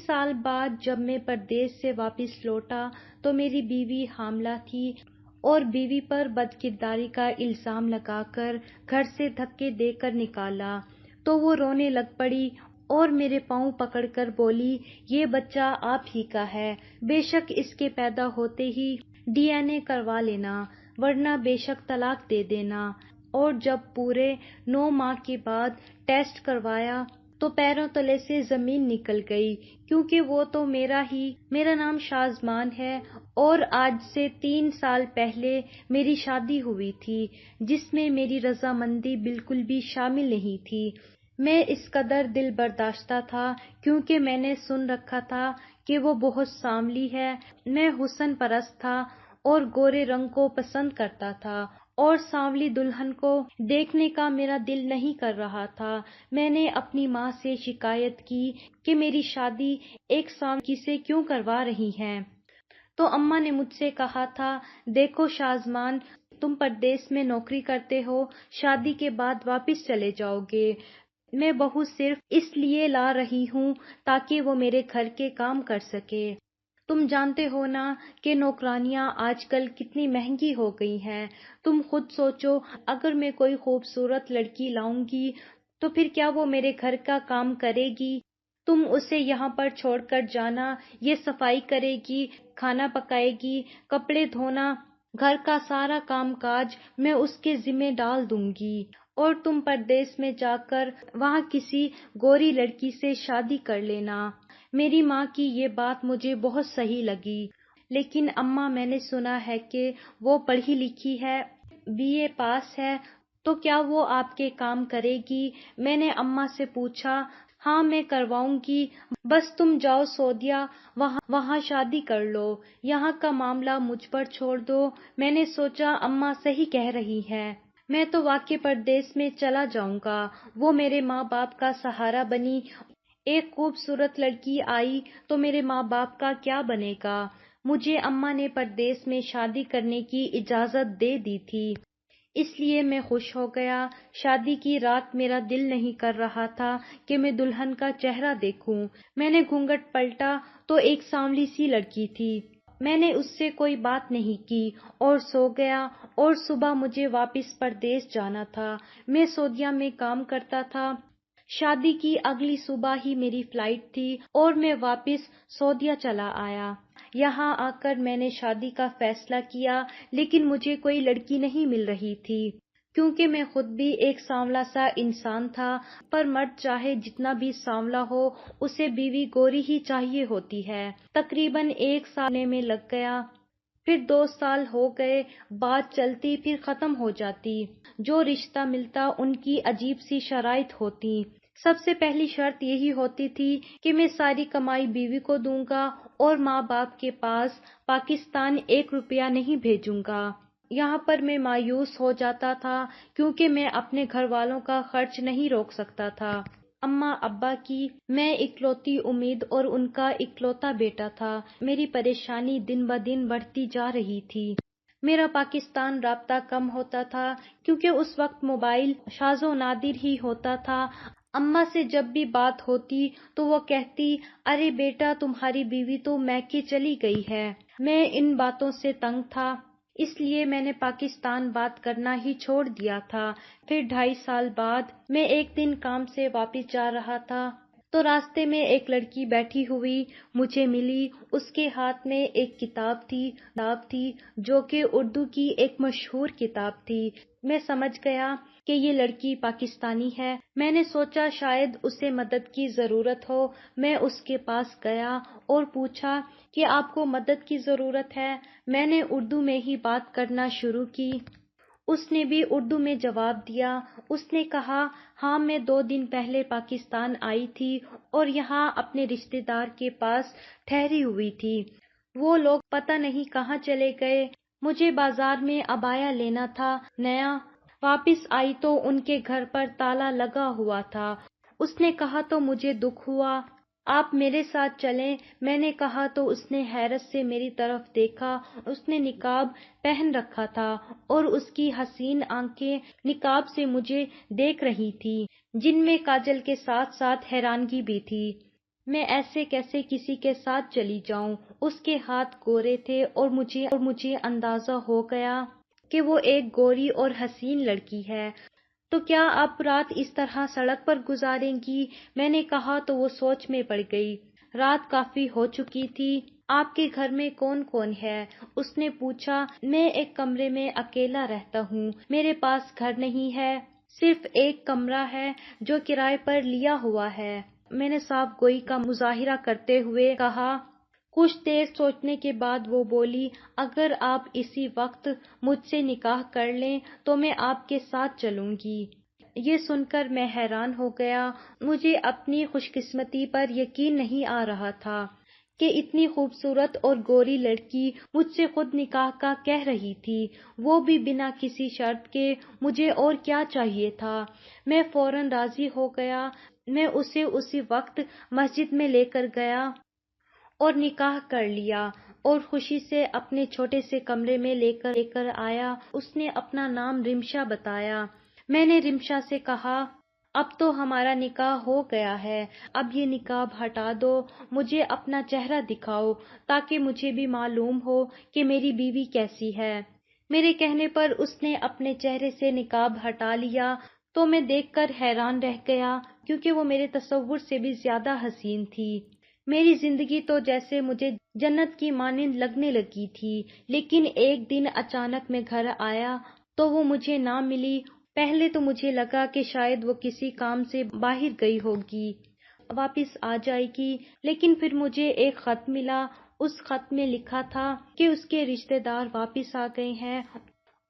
سال بعد جب میں پردیس سے واپس لوٹا تو میری بیوی حاملہ تھی اور بیوی پر بدکرداری کا الزام لگا کر گھر سے دھکے دے کر نکالا تو وہ رونے لگ پڑی اور میرے پاؤں پکڑ کر بولی، یہ بچہ آپ ہی کا ہے، بے شک اس کے پیدا ہوتے ہی DNA کروا لینا ورنہ بے شک طلاق دے دینا۔ اور جب پورے 9 ماہ کے بعد ٹیسٹ کروایا تو پیروں تلے سے زمین نکل گئی، کیونکہ وہ تو میرا نام شازمان ہے اور آج سے 3 سال پہلے میری شادی ہوئی تھی جس میں میری رضامندی بالکل بھی شامل نہیں تھی۔ میں اس قدر دل برداشتہ تھا کیونکہ میں نے سن رکھا تھا کہ وہ بہت سانولی ہے۔ میں حسن پرست تھا اور گورے رنگ کو پسند کرتا تھا اور سانولی دلہن کو دیکھنے کا میرا دل نہیں کر رہا تھا۔ میں نے اپنی ماں سے شکایت کی کہ میری شادی ایک سانولی سے کیوں کروا رہی ہیں، تو اماں نے مجھ سے کہا تھا، دیکھو شازمان، تم پردیس میں نوکری کرتے ہو، شادی کے بعد واپس چلے جاؤ گے، میں بہو صرف اس لیے لا رہی ہوں تاکہ وہ میرے گھر کے کام کر سکے۔ تم جانتے ہو نا کہ نوکرانیاں آج کل کتنی مہنگی ہو گئی ہیں۔ تم خود سوچو، اگر میں کوئی خوبصورت لڑکی لاؤں گی تو پھر کیا وہ میرے گھر کا کام کرے گی؟ تم اسے یہاں پر چھوڑ کر جانا، یہ صفائی کرے گی، کھانا پکائے گی، کپڑے دھونا، گھر کا سارا کام کاج میں اس کے ذمہ ڈال دوں گی، اور تم پردیس میں جا کر وہاں کسی گوری لڑکی سے شادی کر لینا۔ میری ماں کی یہ بات مجھے بہت صحیح لگی، لیکن اماں، میں نے سنا ہے کہ وہ پڑھی لکھی ہے، BA پاس ہے، تو کیا وہ آپ کے کام کرے گی؟ میں نے اماں سے پوچھا۔ ہاں، میں کرواؤں گی، بس تم جاؤ سعودیہ، وہاں شادی کر لو، یہاں کا معاملہ مجھ پر چھوڑ دو۔ میں نے سوچا اماں صحیح کہہ رہی ہیں، میں تو واقعی پردیس میں چلا جاؤں گا۔ وہ میرے ماں باپ کا سہارا بنی، ایک خوبصورت لڑکی آئی تو میرے ماں باپ کا کیا بنے گا؟ مجھے اماں نے پردیس میں شادی کرنے کی اجازت دے دی تھی، اس لیے میں خوش ہو گیا۔ شادی کی رات میرا دل نہیں کر رہا تھا کہ میں دلہن کا چہرہ دیکھوں۔ میں نے گھونگھٹ پلٹا تو ایک سانولی سی لڑکی تھی۔ میں نے اس سے کوئی بات نہیں کی اور سو گیا، اور صبح مجھے واپس پردیس جانا تھا۔ میں سعودیہ میں کام کرتا تھا۔ شادی کی اگلی صبح ہی میری فلائٹ تھی اور میں واپس سعودیہ چلا آیا۔ یہاں آ کر میں نے شادی کا فیصلہ کیا، لیکن مجھے کوئی لڑکی نہیں مل رہی تھی، کیونکہ میں خود بھی ایک سانولا سا انسان تھا، پر مرد چاہے جتنا بھی سانولا ہو، اسے بیوی گوری ہی چاہیے ہوتی ہے۔ تقریباً 1 سال میں لگ گیا، پھر 2 سال ہو گئے، بات چلتی پھر ختم ہو جاتی۔ جو رشتہ ملتا ان کی عجیب سی شرائط ہوتی۔ سب سے پہلی شرط یہی ہوتی تھی کہ میں ساری کمائی بیوی کو دوں گا اور ماں باپ کے پاس پاکستان 1 روپیہ نہیں بھیجوں گا۔ یہاں پر میں مایوس ہو جاتا تھا کیونکہ میں اپنے گھر والوں کا خرچ نہیں روک سکتا تھا۔ اماں ابا کی میں اکلوتی امید اور ان کا اکلوتا بیٹا تھا۔ میری پریشانی دن بدن بڑھتی جا رہی تھی۔ میرا پاکستان رابطہ کم ہوتا تھا کیونکہ اس وقت موبائل شاذ و نادر ہی ہوتا تھا۔ اماں سے جب بھی بات ہوتی تو وہ کہتی، ارے بیٹا، تمہاری بیوی تو میکے چلی گئی ہے۔ میں ان باتوں سے تنگ تھا، اس لیے میں نے پاکستان بات کرنا ہی چھوڑ دیا تھا۔ پھر 2.5 سال بعد میں ایک دن کام سے واپس جا رہا تھا تو راستے میں ایک لڑکی بیٹھی ہوئی مجھے ملی۔ اس کے ہاتھ میں ایک کتاب تھی جو کہ اردو کی ایک مشہور کتاب تھی۔ میں سمجھ گیا کہ یہ لڑکی پاکستانی ہے۔ میں نے سوچا شاید اسے مدد کی ضرورت ہو۔ میں اس کے پاس گیا اور پوچھا کہ آپ کو مدد کی ضرورت ہے؟ میں نے اردو میں ہی بات کرنا شروع کی۔ اس نے بھی اردو میں جواب دیا۔ اس نے کہا، ہاں، میں 2 دن پہلے پاکستان آئی تھی اور یہاں اپنے رشتے دار کے پاس ٹھہری ہوئی تھی۔ وہ لوگ پتہ نہیں کہاں چلے گئے۔ مجھے بازار میں عبایا لینا تھا، نیا۔ واپس آئی تو ان کے گھر پر تالا لگا ہوا تھا۔ اس نے کہا تو مجھے دکھ ہوا۔ آپ میرے ساتھ چلیں؟ میں نے کہا تو اس نے حیرت سے میری طرف دیکھا۔ اس نے نقاب پہن رکھا تھا اور اس کی حسین آنکھیں نقاب سے مجھے دیکھ رہی تھیں، جن میں کاجل کے ساتھ ساتھ حیرانگی بھی تھی۔ میں ایسے کیسے کسی کے ساتھ چلی جاؤں؟ اس کے ہاتھ گورے تھے اور مجھے اندازہ ہو گیا کہ وہ ایک گوری اور حسین لڑکی ہے۔ تو کیا آپ رات اس طرح سڑک پر گزاریں گی؟ میں نے کہا تو وہ سوچ میں پڑ گئی۔ رات کافی ہو چکی تھی۔ آپ کے گھر میں کون کون ہے؟ اس نے پوچھا۔ میں ایک کمرے میں اکیلا رہتا ہوں، میرے پاس گھر نہیں ہے، صرف ایک کمرہ ہے جو کرائے پر لیا ہوا ہے، میں نے صاف گوئی کا مظاہرہ کرتے ہوئے کہا۔ کچھ دیر سوچنے کے بعد وہ بولی، اگر آپ اسی وقت مجھ سے نکاح کر لیں تو میں آپ کے ساتھ چلوں گی۔ یہ سن کر میں حیران ہو گیا۔ مجھے اپنی خوش قسمتی پر یقین نہیں آ رہا تھا کہ اتنی خوبصورت اور گوری لڑکی مجھ سے خود نکاح کا کہہ رہی تھی، وہ بھی بنا کسی شرط کے۔ مجھے اور کیا چاہیے تھا؟ میں فوراً راضی ہو گیا۔ میں اسے اسی وقت مسجد میں لے کر گیا اور نکاح کر لیا اور خوشی سے اپنے چھوٹے سے کمرے میں لے کر آیا۔ اس نے اپنا نام رمشا بتایا۔ میں نے رمشا سے کہا، اب تو ہمارا نکاح ہو گیا ہے، اب یہ نقاب ہٹا دو، مجھے اپنا چہرہ دکھاؤ تاکہ مجھے بھی معلوم ہو کہ میری بیوی کیسی ہے۔ میرے کہنے پر اس نے اپنے چہرے سے نقاب ہٹا لیا تو میں دیکھ کر حیران رہ گیا، کیونکہ وہ میرے تصور سے بھی زیادہ حسین تھی۔ میری زندگی تو جیسے مجھے جنت کی مانند لگنے لگی تھی، لیکن ایک دن اچانک میں گھر آیا تو وہ مجھے نہ ملی۔ پہلے تو مجھے لگا کہ شاید وہ کسی کام سے باہر گئی ہوگی، واپس آ جائے گی، لیکن پھر مجھے ایک خط ملا۔ اس خط میں لکھا تھا کہ اس کے رشتہ دار واپس آ گئے ہیں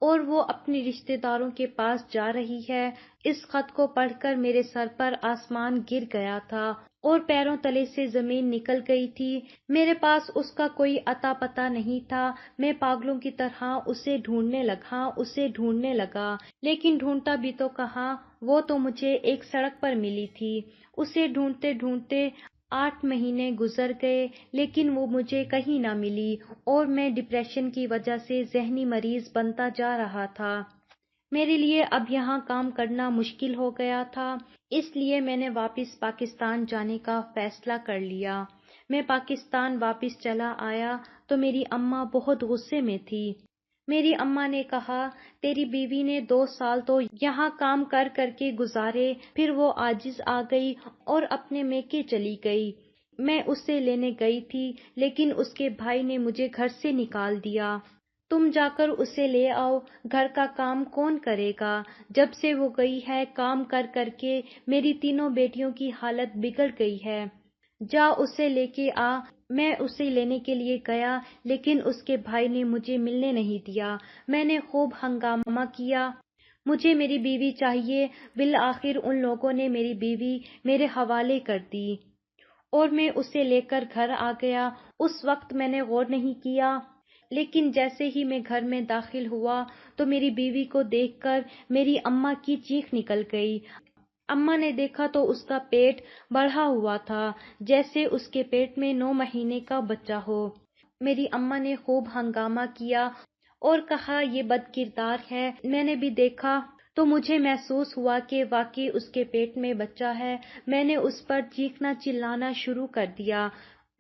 اور وہ اپنے رشتہ داروں کے پاس جا رہی ہے۔ اس خط کو پڑھ کر میرے سر پر آسمان گر گیا تھا اور پیروں تلے سے زمین نکل گئی تھی۔ میرے پاس اس کا کوئی اتا پتہ نہیں تھا۔ میں پاگلوں کی طرح اسے ڈھونڈنے لگا، لیکن ڈھونڈتا بھی تو کہاں، وہ تو مجھے ایک سڑک پر ملی تھی۔ اسے ڈھونڈتے ڈھونڈتے 8 مہینے گزر گئے، لیکن وہ مجھے کہیں نہ ملی اور میں ڈپریشن کی وجہ سے ذہنی مریض بنتا جا رہا تھا۔ میرے لیے اب یہاں کام کرنا مشکل ہو گیا تھا، اس لیے میں نے واپس پاکستان جانے کا فیصلہ کر لیا۔ میں پاکستان واپس چلا آیا تو میری اماں بہت غصے میں تھی۔ میری اماں نے کہا، تیری بیوی نے 2 سال تو یہاں کام کر کے گزارے، پھر وہ عاجز آ گئی اور اپنے میکے چلی گئی۔ میں اسے لینے گئی تھی، لیکن اس کے بھائی نے مجھے گھر سے نکال دیا۔ تم جا کر اسے لے آؤ، گھر کا کام کون کرے گا؟ جب سے وہ گئی ہے کام کر کے میری 3 بیٹیوں کی حالت بگڑ گئی ہے۔ جا اسے لے کے آ۔ میں اسے لینے کے لیے گیا، لیکن اس کے بھائی نے مجھے ملنے نہیں دیا۔ میں نے خوب ہنگامہ کیا، مجھے میری بیوی چاہیے۔ بالآخر ان لوگوں نے میری بیوی میرے حوالے کر دی اور میں اسے لے کر گھر آ گیا۔ اس وقت میں نے غور نہیں کیا، لیکن جیسے ہی میں گھر میں داخل ہوا تو میری بیوی کو دیکھ کر میری اماں کی چیخ نکل گئی۔ اماں نے دیکھا تو اس کا پیٹ بڑھا ہوا تھا، جیسے اس کے پیٹ میں 9 مہینے کا بچہ ہو۔ میری اماں نے خوب ہنگامہ کیا اور کہا، یہ بد کردار ہے۔ میں نے بھی دیکھا تو مجھے محسوس ہوا کہ واقعی اس کے پیٹ میں بچہ ہے۔ میں نے اس پر چیخنا چلانا شروع کر دیا۔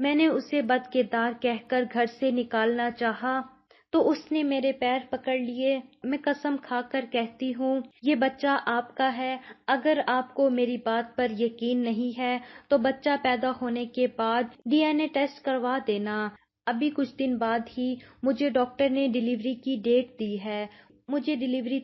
میں نے اسے بد کردار کہہ کر گھر سے نکالنا چاہا تو اس نے میرے پیر پکڑ لیے۔ میں قسم کھا کر کہتی ہوں، یہ بچہ آپ کا ہے۔ اگر آپ کو میری بات پر یقین نہیں ہے تو بچہ پیدا ہونے کے بعد DNA ٹیسٹ کروا دینا۔ ابھی کچھ دن بعد ہی مجھے ڈاکٹر نے ڈیلیوری کی ڈیٹ دی ہے، مجھے ڈیلیوری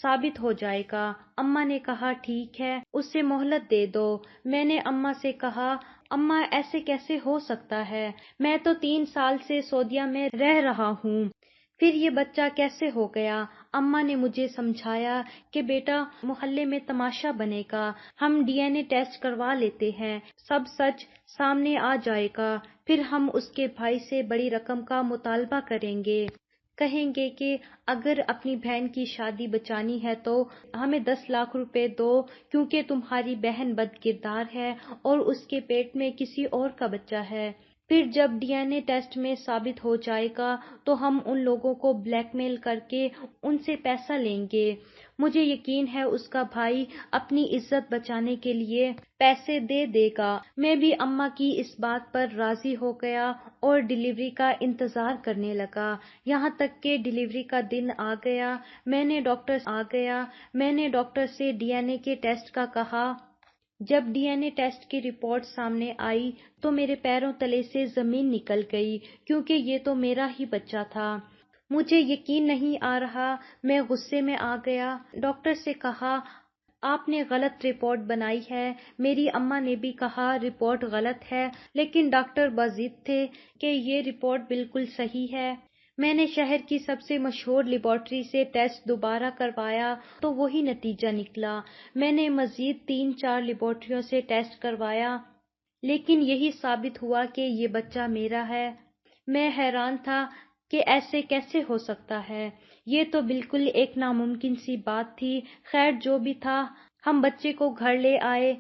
ثابت ہو جائے گا۔ اماں نے کہا، ٹھیک ہے، اسے مہلت دے دو۔ میں نے اماں سے کہا، اماں ایسے کیسے ہو سکتا ہے؟ میں تو 3 سال سے سعودیہ میں رہ رہا ہوں، پھر یہ بچہ کیسے ہو گیا؟ اماں نے مجھے سمجھایا کہ بیٹا، محلے میں تماشا بنے گا، ہم DNA ٹیسٹ کروا لیتے ہیں، سب سچ سامنے آ جائے گا، پھر ہم اس کے بھائی سے بڑی رقم کا مطالبہ کریں گے، کہیں گے کہ اگر اپنی بہن کی شادی بچانی ہے تو ہمیں 10 لاکھ روپے دو، کیونکہ تمہاری بہن بد کردار ہے اور اس کے پیٹ میں کسی اور کا بچہ ہے۔ پھر جب DNA ٹیسٹ میں ثابت ہو جائے گا تو ہم ان لوگوں کو بلیک میل کر کے ان سے پیسہ لیں گے۔ مجھے یقین ہے اس کا بھائی اپنی عزت بچانے کے لیے پیسے دے دے گا۔ میں بھی اماں کی اس بات پر راضی ہو گیا اور ڈیلیوری کا انتظار کرنے لگا، یہاں تک کہ ڈیلیوری کا دن آ گیا۔ میں نے ڈاکٹر سے ڈی این اے کے ٹیسٹ کا کہا۔ جب ڈی این اے ٹیسٹ کی رپورٹ سامنے آئی تو میرے پیروں تلے سے زمین نکل گئی، کیونکہ یہ تو میرا ہی بچہ تھا۔ مجھے یقین نہیں آ رہا، میں غصے میں آ گیا۔ ڈاکٹر سے کہا، آپ نے غلط رپورٹ بنائی ہے۔ میری اماں نے بھی کہا رپورٹ غلط ہے، لیکن ڈاکٹر باضد تھے کہ یہ رپورٹ بالکل صحیح ہے۔ میں نے شہر کی سب سے مشہور لیبارٹری سے ٹیسٹ دوبارہ کروایا تو وہی نتیجہ نکلا۔ میں نے مزید 3-4 لیبارٹریوں سے ٹیسٹ کروایا، لیکن یہی ثابت ہوا کہ یہ بچہ میرا ہے۔ میں حیران تھا کہ ایسے کیسے ہو سکتا ہے، یہ تو بالکل ایک ناممکن سی بات تھی۔ خیر جو بھی تھا، ہم بچے کو گھر لے آئے۔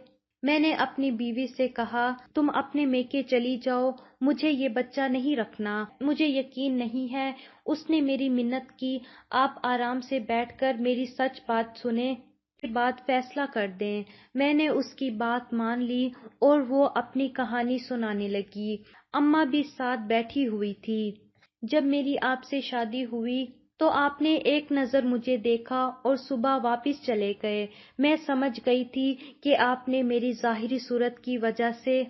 میں نے اپنی بیوی سے کہا، تم اپنے میکے چلی جاؤ، مجھے یہ بچہ نہیں رکھنا، مجھے یقین نہیں ہے۔ اس نے میری منت کی، آپ آرام سے بیٹھ کر میری سچ بات سنیں، پھر بعد فیصلہ کر دیں۔ میں نے اس کی بات مان لی اور وہ اپنی کہانی سنانے لگی۔ اماں بھی ساتھ بیٹھی ہوئی تھی۔ جب میری آپ سے شادی ہوئی تو آپ نے ایک نظر مجھے دیکھا اور صبح واپس چلے گئے۔ میں سمجھ گئی تھی کہ آپ نے میری ظاہری صورت کی وجہ سے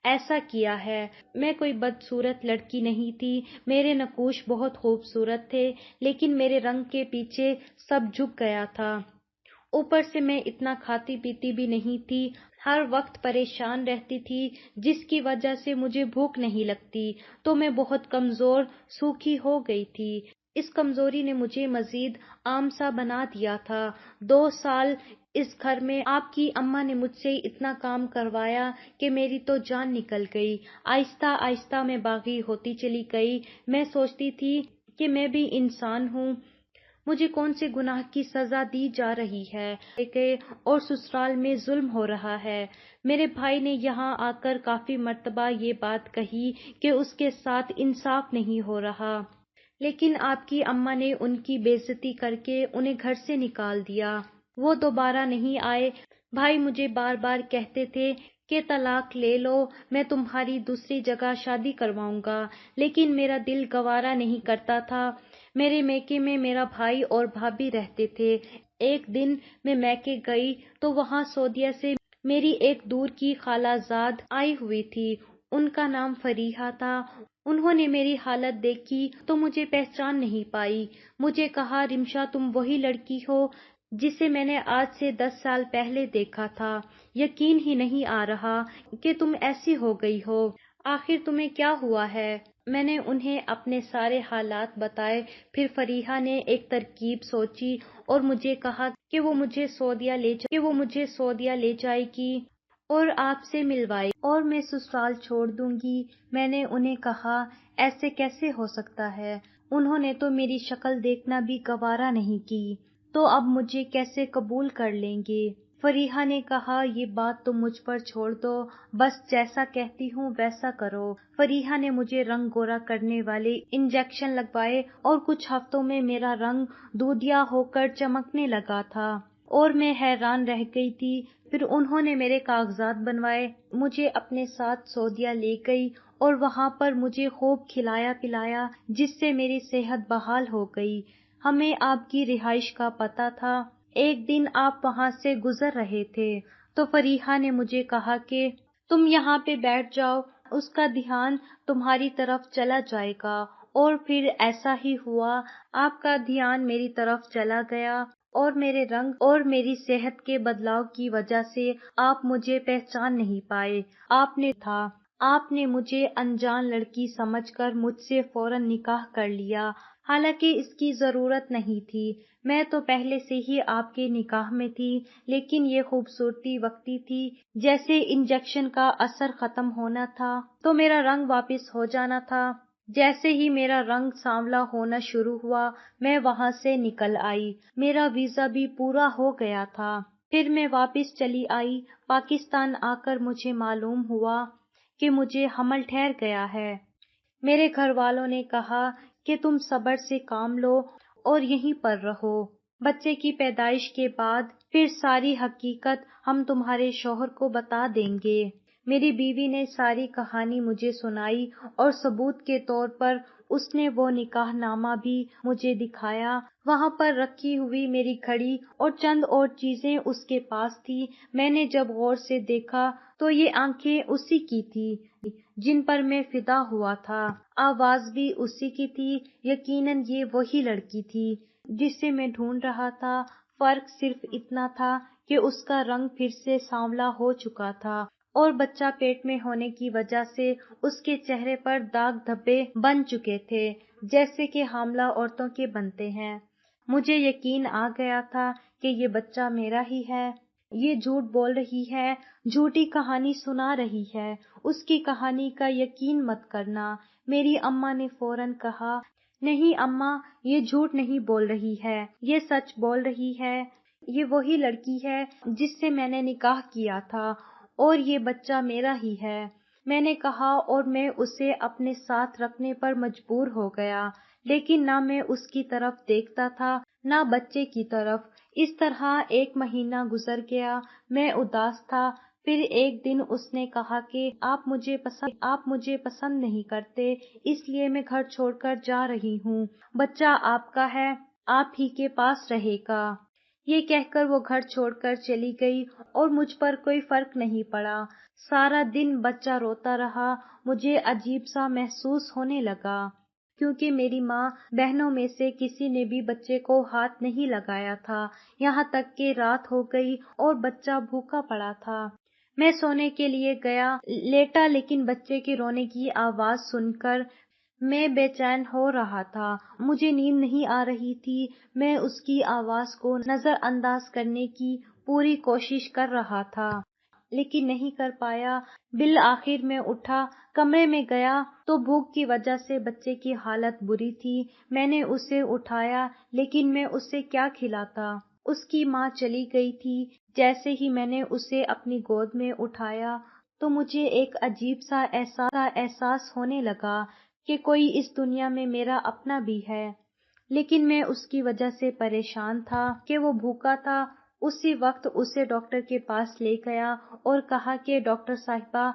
ایسا کیا ہے۔ میں کوئی بدصورت لڑکی نہیں تھی، میرے نقوش بہت خوبصورت تھے، لیکن میرے رنگ کے پیچھے سب جھک گیا تھا۔ اوپر سے میں اتنا کھاتی پیتی بھی نہیں تھی، ہر وقت پریشان رہتی تھی، جس کی وجہ سے مجھے بھوک نہیں لگتی، تو میں بہت کمزور سوکھی ہو گئی تھی۔ اس کمزوری نے مجھے مزید عام سا بنا دیا تھا۔ 2 سال اس گھر میں آپ کی اماں نے مجھ سے اتنا کام کروایا کہ میری تو جان نکل گئی۔ آہستہ آہستہ میں باغی ہوتی چلی گئی۔ میں سوچتی تھی کہ میں بھی انسان ہوں، مجھے کون سے گناہ کی سزا دی جا رہی ہے اور سسرال میں ظلم ہو رہا ہے۔ میرے بھائی نے یہاں آ کر کافی مرتبہ یہ بات کہی کہ اس کے ساتھ انصاف نہیں ہو رہا، لیکن آپ کی اماں نے ان کی بے عزتی کر کے انہیں گھر سے نکال دیا۔ وہ دوبارہ نہیں آئے۔ بھائی مجھے بار بار کہتے تھے کہ طلاق لے لو، میں تمہاری دوسری جگہ شادی کرواؤں گا، لیکن میرا دل گوارا نہیں کرتا تھا۔ میرے میکے میں میرا بھائی اور بھابھی رہتے تھے۔ ایک دن میں میکے گئی تو وہاں سعودیہ سے میری ایک دور کی خالہ زاد آئی ہوئی تھی، ان کا نام فریحہ تھا۔ انہوں نے میری حالت دیکھی تو مجھے پہچان نہیں پائی۔ مجھے کہا، رمشا تم وہی لڑکی ہو جسے میں نے آج سے 10 سال پہلے دیکھا تھا، یقین ہی نہیں آ رہا کہ تم ایسی ہو گئی ہو، آخر تمہیں کیا ہوا ہے؟ میں نے انہیں اپنے سارے حالات بتائے۔ پھر فریحہ نے ایک ترکیب سوچی اور مجھے کہا کہ وہ مجھے سعودیہ لے جائے گی اور آپ سے ملوائے گی اور میں سسرال چھوڑ دوں گی۔ میں نے انہیں کہا، ایسے کیسے ہو سکتا ہے؟ انہوں نے تو میری شکل دیکھنا بھی گوارا نہیں کی، تو اب مجھے کیسے قبول کر لیں گے؟ فریحہ نے کہا، یہ بات تم مجھ پر چھوڑ دو، بس جیسا کہتی ہوں ویسا کرو۔ فریحہ نے مجھے رنگ گورا کرنے والے انجیکشن لگوائے اور کچھ ہفتوں میں میرا رنگ دودھیا ہو کر چمکنے لگا تھا اور میں حیران رہ گئی تھی۔ پھر انہوں نے میرے کاغذات بنوائے، مجھے اپنے ساتھ سعودیہ لے گئی اور وہاں پر مجھے خوب کھلایا پلایا، جس سے میری صحت بحال ہو گئی۔ ہمیں آپ کی رہائش کا پتہ تھا۔ ایک دن آپ وہاں سے گزر رہے تھے تو فریحہ نے مجھے کہا کہ تم یہاں پہ بیٹھ جاؤ، اس کا دھیان تمہاری طرف چلا جائے گا، اور پھر ایسا ہی ہوا، آپ کا دھیان میری طرف چلا گیا اور میرے رنگ اور میری صحت کے بدلاؤ کی وجہ سے آپ مجھے پہچان نہیں پائے۔ آپ نے مجھے انجان لڑکی سمجھ کر مجھ سے فوراً نکاح کر لیا، حالانکہ اس کی ضرورت نہیں تھی۔ میں تو پہلے سے ہی آپ کے نکاح میں تھی، لیکن یہ خوبصورتی وقتی تھی، جیسے انجیکشن کا اثر ختم ہونا تھا تو میرا رنگ واپس ہو جانا تھا۔ جیسے ہی میرا رنگ سانولا ہونا شروع ہوا، میں وہاں سے نکل آئی۔ میرا ویزا بھی پورا ہو گیا تھا۔ پھر میں واپس چلی آئی۔ پاکستان آ کر مجھے معلوم ہوا کہ مجھے حمل ٹھہر گیا ہے۔ میرے گھر والوں نے کہا کہ تم صبر سے کام لو اور یہیں پر رہو۔ بچے کی پیدائش کے بعد پھر ساری حقیقت ہم تمہارے شوہر کو بتا دیں گے۔ میری بیوی نے ساری کہانی مجھے سنائی اور ثبوت کے طور پر اس نے وہ نکاح نامہ بھی مجھے دکھایا۔ وہاں پر رکھی ہوئی میری گھڑی اور چند اور چیزیں اس کے پاس تھی۔ میں نے جب غور سے دیکھا تو یہ آنکھیں اسی کی تھی جن پر میں فدا ہوا تھا، آواز بھی اسی کی تھی۔ یقیناً یہ وہی لڑکی تھی جسے میں ڈھونڈ رہا تھا۔ فرق صرف اتنا تھا کہ اس کا رنگ پھر سے سانولا ہو چکا تھا اور بچہ پیٹ میں ہونے کی وجہ سے اس کے چہرے پر داغ دھبے بن چکے تھے جیسے کہ حاملہ عورتوں کے بنتے ہیں۔ مجھے یقین آ گیا تھا کہ یہ بچہ میرا ہی ہے۔ یہ جھوٹ بول رہی ہے، جھوٹی کہانی سنا رہی ہے، اس کی کہانی کا یقین مت کرنا۔ میری اماں نے فوراً کہا، نہیں اماں، یہ جھوٹ نہیں بول رہی ہے، یہ سچ بول رہی ہے۔ یہ وہی لڑکی ہے جس سے میں نے نکاح کیا تھا اور یہ بچہ میرا ہی ہے۔ میں نے کہا اور میں اسے اپنے ساتھ رکھنے پر مجبور ہو گیا، لیکن نہ میں اس کی طرف دیکھتا تھا نہ بچے کی طرف۔ اس طرح 1 مہینہ گزر گیا۔ میں اداس تھا۔ پھر ایک دن اس نے کہا کہ آپ مجھے پسند نہیں کرتے، اس لیے میں گھر چھوڑ کر جا رہی ہوں۔ بچہ آپ کا ہے، آپ ہی کے پاس رہے گا۔ یہ کہہ کر وہ گھر چھوڑ کر چلی گئی اور مجھ پر کوئی فرق نہیں پڑا۔ سارا دن بچہ روتا رہا۔ مجھے عجیب سا محسوس ہونے لگا کیونکہ میری ماں بہنوں میں سے کسی نے بھی بچے کو ہاتھ نہیں لگایا تھا، یہاں تک کہ رات ہو گئی اور بچہ بھوکا پڑا تھا۔ میں سونے کے لیے گیا، لیٹا، لیکن بچے کے رونے کی آواز سن کر میں بے چین ہو رہا تھا۔ مجھے نیند نہیں آ رہی تھی۔ میں اس کی آواز کو نظر انداز کرنے کی پوری کوشش کر رہا تھا لیکن نہیں کر پایا۔ بالآخر میں اٹھا، کمرے میں گیا تو بھوک کی وجہ سے بچے کی حالت بری تھی۔ میں نے اسے اٹھایا لیکن میں اسے کیا کھلاتا؟ اس کی ماں چلی گئی تھی۔ جیسے ہی میں نے اسے اپنی گود میں اٹھایا تو مجھے ایک عجیب سا احساس ہونے لگا کہ کوئی اس دنیا میں میرا اپنا بھی ہے، لیکن میں اس کی وجہ سے پریشان تھا کہ وہ بھوکا تھا۔ اسی وقت اسے ڈاکٹر کے پاس لے گیا اور کہا کہ ڈاکٹر صاحبہ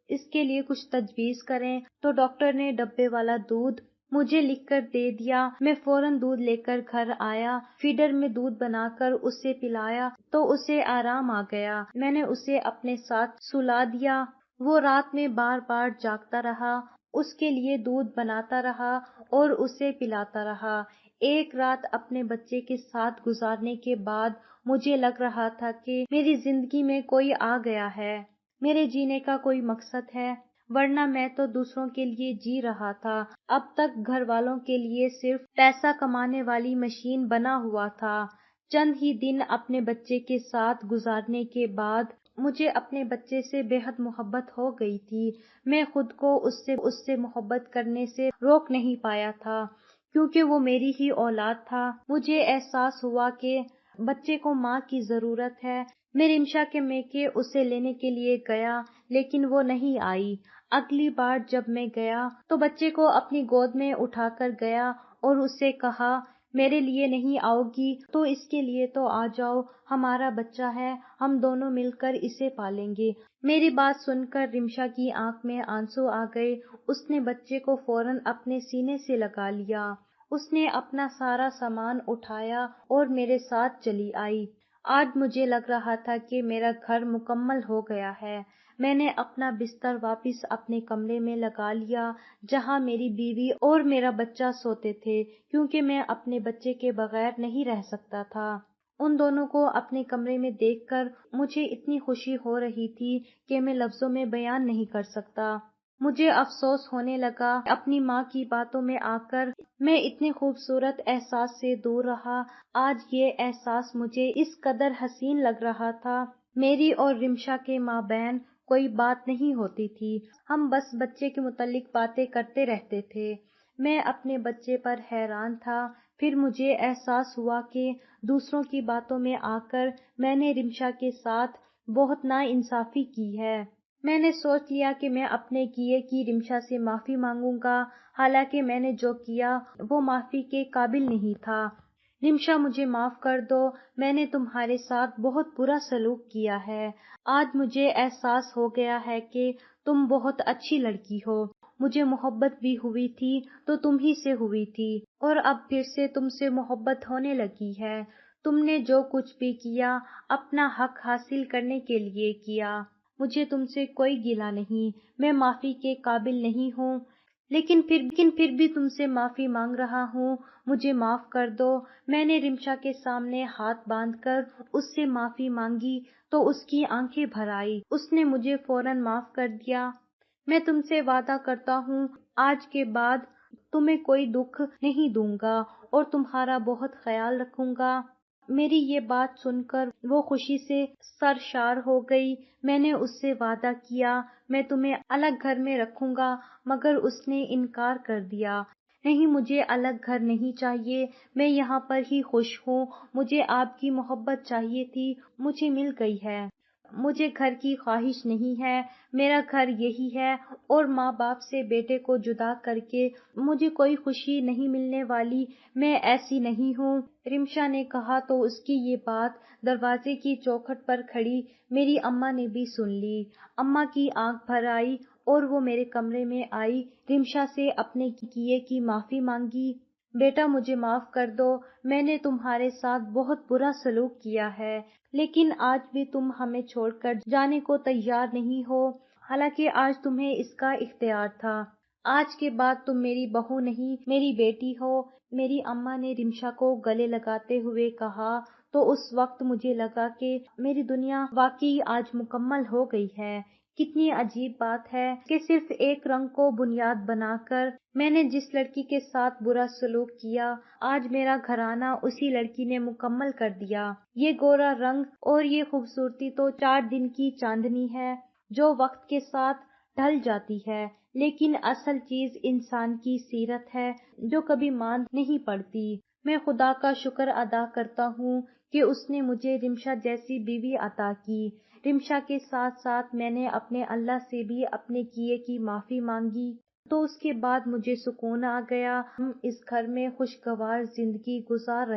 اس کے لیے کچھ تجویز کریں، تو ڈاکٹر نے ڈبے والا دودھ مجھے لکھ کر دے دیا۔ میں فوراً دودھ لے کر گھر آیا، فیڈر میں دودھ بنا کر اسے پلایا تو اسے آرام آ گیا۔ میں نے اسے اپنے ساتھ سلا دیا۔ وہ رات میں بار بار جاگتا رہا، اس کے لیے دودھ بناتا رہا اور اسے پلاتا رہا۔ ایک رات اپنے بچے کے ساتھ گزارنے کے بعد مجھے لگ رہا تھا کہ میری زندگی میں کوئی آ گیا ہے، میرے جینے کا کوئی مقصد ہے، ورنہ میں تو دوسروں کے لیے جی رہا تھا۔ اب تک گھر والوں کے لیے صرف پیسہ کمانے والی مشین بنا ہوا تھا۔ چند ہی دن اپنے بچے کے ساتھ گزارنے کے بعد مجھے اپنے بچے سے بے حد محبت ہو گئی تھی۔ میں خود کو اس سے محبت کرنے سے روک نہیں پایا تھا کیونکہ وہ میری ہی اولاد تھا۔ مجھے احساس ہوا کہ بچے کو ماں کی ضرورت ہے۔ میں رمشا کے میکے اسے لینے کے لیے گیا لیکن وہ نہیں آئی۔ اگلی بار جب میں گیا تو بچے کو اپنی گود میں اٹھا کر گیا اور اسے کہا، میرے لیے نہیں آؤ گی تو اس کے لیے تو آ جاؤ، ہمارا بچہ ہے، ہم دونوں مل کر اسے پالیں گے۔ میری بات سن کر رمشا کی آنکھ میں آنسو آ گئے۔ اس نے بچے کو فوراً اپنے سینے سے لگا لیا۔ اس نے اپنا سارا سامان اٹھایا اور میرے ساتھ چلی آئی۔ آج مجھے لگ رہا تھا کہ میرا گھر مکمل ہو گیا ہے۔ میں نے اپنا بستر واپس اپنے کمرے میں لگا لیا جہاں میری بیوی اور میرا بچہ سوتے تھے کیونکہ میں اپنے بچے کے بغیر نہیں رہ سکتا تھا۔ ان دونوں کو اپنے کمرے میں دیکھ کر مجھے اتنی خوشی ہو رہی تھی کہ میں لفظوں میں بیان نہیں کر سکتا۔ مجھے افسوس ہونے لگا اپنی ماں کی باتوں میں آ کر میں اتنے خوبصورت احساس سے دور رہا۔ آج یہ احساس مجھے اس قدر حسین لگ رہا تھا۔ میری اور رمشا کے مابین کوئی بات نہیں ہوتی تھی، ہم بس بچے کے متعلق باتیں کرتے رہتے تھے۔ میں اپنے بچے پر حیران تھا۔ پھر مجھے احساس ہوا کہ دوسروں کی باتوں میں آ کر میں نے رمشا کے ساتھ بہت ناانصافی کی ہے۔ میں نے سوچ لیا کہ میں اپنے کیے کی رمشا سے معافی مانگوں گا، حالانکہ میں نے جو کیا وہ معافی کے قابل نہیں تھا۔ رمشا مجھے معاف کر دو، میں نے تمہارے ساتھ بہت برا سلوک کیا ہے۔ آج مجھے احساس ہو گیا ہے کہ تم بہت اچھی لڑکی ہو۔ مجھے محبت بھی ہوئی تھی تو تم ہی سے ہوئی تھی، اور اب پھر سے تم سے محبت ہونے لگی ہے۔ تم نے جو کچھ بھی کیا اپنا حق حاصل کرنے کے لیے کیا۔ مجھے تم سے کوئی گلہ نہیں، میں معافی کے قابل نہیں ہوں، لیکن پھر بھی تم سے معافی مانگ رہا ہوں، مجھے معاف کر دو۔ میں نے رمشا کے سامنے ہاتھ باندھ کر اس سے معافی مانگی تو اس کی آنکھیں بھر آئی، اس نے مجھے فوراً معاف کر دیا۔ میں تم سے وعدہ کرتا ہوں آج کے بعد تمہیں کوئی دکھ نہیں دوں گا اور تمہارا بہت خیال رکھوں گا۔ میری یہ بات سن کر وہ خوشی سے سرشار ہو گئی۔ میں نے اس سے وعدہ کیا میں تمہیں الگ گھر میں رکھوں گا، مگر اس نے انکار کر دیا۔ نہیں، مجھے الگ گھر نہیں چاہیے، میں یہاں پر ہی خوش ہوں۔ مجھے آپ کی محبت چاہیے تھی، مجھے مل گئی ہے۔ مجھے گھر کی خواہش نہیں ہے، میرا گھر یہی ہے، اور ماں باپ سے بیٹے کو جدا کر کے مجھے کوئی خوشی نہیں ملنے والی، میں ایسی نہیں ہوں۔ رمشا نے کہا تو اس کی یہ بات دروازے کی چوکھٹ پر کھڑی میری اماں نے بھی سن لی۔ اماں کی آنکھ بھر آئی اور وہ میرے کمرے میں آئی، رمشا سے اپنے کیے کی معافی مانگی۔ بیٹا مجھے معاف کر دو، میں نے تمہارے ساتھ بہت برا سلوک کیا ہے، لیکن آج بھی تم ہمیں چھوڑ کر جانے کو تیار نہیں ہو، حالانکہ آج تمہیں اس کا اختیار تھا۔ آج کے بعد تم میری بہو نہیں، میری بیٹی ہو۔ میری اماں نے رمشا کو گلے لگاتے ہوئے کہا تو اس وقت مجھے لگا کہ میری دنیا واقعی آج مکمل ہو گئی ہے۔ کتنی عجیب بات ہے کہ صرف ایک رنگ کو بنیاد بنا کر میں نے جس لڑکی کے ساتھ برا سلوک کیا، آج میرا گھرانہ اسی لڑکی نے مکمل کر دیا۔ یہ گورا رنگ اور یہ خوبصورتی تو 4 دن کی چاندنی ہے جو وقت کے ساتھ ڈھل جاتی ہے، لیکن اصل چیز انسان کی سیرت ہے جو کبھی ماند نہیں پڑتی۔ میں خدا کا شکر ادا کرتا ہوں کہ اس نے مجھے رمشا جیسی بیوی عطا کی۔ رمشا کے ساتھ ساتھ میں نے اپنے اللہ سے بھی اپنے کیے کی معافی مانگی، تو اس کے بعد مجھے سکون آ گیا۔ ہم اس گھر میں خوشگوار زندگی گزار رہے